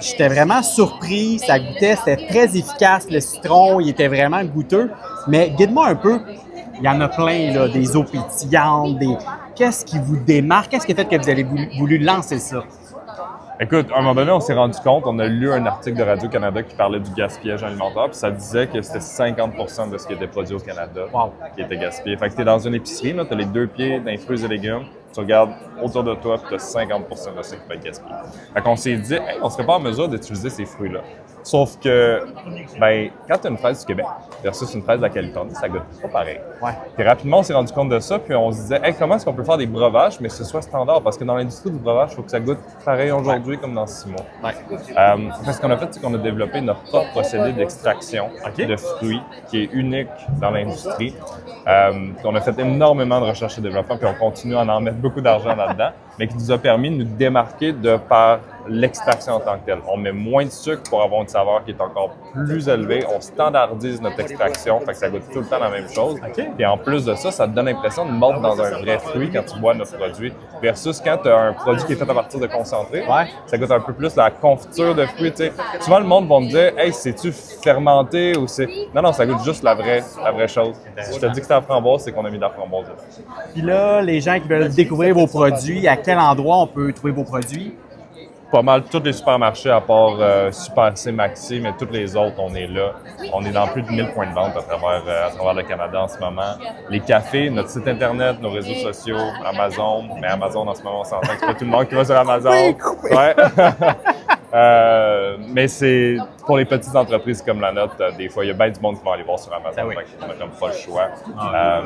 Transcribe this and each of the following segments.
J'étais vraiment surpris, ça goûtait, c'était très efficace, le citron, il était vraiment goûteux. Mais guide-moi un peu, il y en a plein, là, des eaux pétillantes, des... Qu'est-ce qui vous démarque? Qu'est-ce qui a fait que vous avez voulu lancer ça? Écoute, à un moment donné, on s'est rendu compte, on a lu un article de Radio-Canada qui parlait du gaspillage alimentaire, puis ça disait que c'était 50% de ce qui était produit au Canada qui était gaspillé. Fait que t'es dans une épicerie, tu as les deux pieds dans les fruits et légumes, tu regardes autour de toi, puis tu as 50% de ce qui peut être gaspillé. Fait qu'on s'est dit, hey, on serait pas en mesure d'utiliser ces fruits-là. Sauf que, ben, quand tu as une fraise du Québec versus une fraise de la Californie, ça goûte pas pareil. Ouais. Puis rapidement, on s'est rendu compte de ça, puis on se disait, hey, comment est-ce qu'on peut faire des breuvages, mais que ce soit standard? Parce que dans l'industrie du breuvage, il faut que ça goûte pareil aujourd'hui comme dans 6 mois. Ouais. Ce qu'on a fait, c'est qu'on a développé notre propre procédé d'extraction de fruits qui est unique dans l'industrie. On a fait énormément de recherche et développement, puis on continue à en mettre beaucoup d'argent là-dedans, mais qui nous a permis de nous démarquer de par l'extraction en tant que telle. On met moins de sucre pour avoir une saveur qui est encore plus élevée. On standardise notre extraction, fait que ça goûte tout le temps la même chose. Et en plus de ça, ça te donne l'impression de mordre dans un vrai fruit quand tu bois notre produit, versus quand tu as un produit qui est fait à partir de concentré, ça goûte un peu plus la confiture de fruits. T'sais. Souvent, le monde va me dire « Hey, c'est-tu fermenté ou c'est... » Non, ça goûte juste la vraie chose. Si je te dis que c'est à framboise, c'est qu'on a mis de la framboise dedans. Puis là, les gens qui veulent découvrir vos produits, à quel endroit on peut trouver vos produits? Pas mal tous les supermarchés, à part Super C, Maxi, mais tous les autres, on est là. On est dans plus de 1000 points de vente à travers le Canada en ce moment. Les cafés, notre site Internet, nos réseaux sociaux, Amazon. Mais Amazon, en ce moment, on s'entend que c'est pas tout le monde qui va sur Amazon. Ouais. Mais c'est pour les petites entreprises comme la nôtre, des fois, il y a bien du monde qui va aller voir sur Amazon. Fait qu'on n'a comme pas le choix.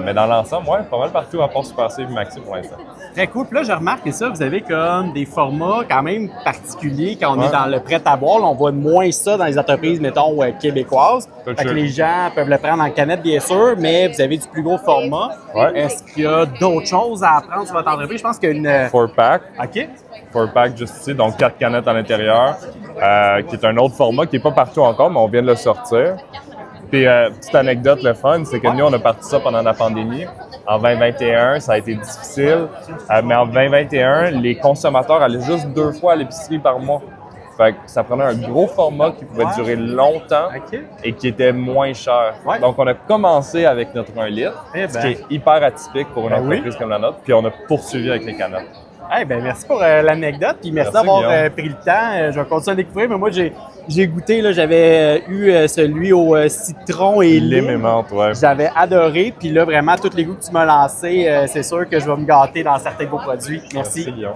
Mais dans l'ensemble, pas mal partout, à part Super C et Maxi pour l'instant. Très cool. Puis là, je remarque que ça, vous avez comme des formats quand même particuliers quand on est dans le prêt-à-boire. Là, on voit moins ça dans les entreprises, mettons, québécoises. Fait que les gens peuvent le prendre en canette, bien sûr, mais vous avez du plus gros format. Est-ce qu'il y a d'autres choses à apprendre sur votre entreprise? Je pense qu'il y a une... 4-pack. OK. 4-pack juste ici, donc 4 canettes à l'intérieur, qui est un autre format qui n'est pas partout encore, mais on vient de le sortir. Puis, petite anecdote, le fun, c'est que nous, on a parti ça pendant la pandémie. En 2021, ça a été difficile, mais en 2021, les consommateurs allaient juste 2 fois à l'épicerie par mois. Fait que ça prenait un gros format qui pouvait durer longtemps et qui était moins cher. Donc, on a commencé avec notre 1 litre, ce qui est hyper atypique pour une entreprise comme la nôtre, puis on a poursuivi avec les canettes. Merci pour l'anecdote, puis merci d'avoir pris le temps. Je vais continuer à découvrir, mais moi, j'ai goûté, là, j'avais eu celui au citron et lime. J'avais adoré, puis là, vraiment, tous les goûts que tu m'as lancés, c'est sûr que je vais me gâter dans certains de vos produits. Merci. Merci Guillaume.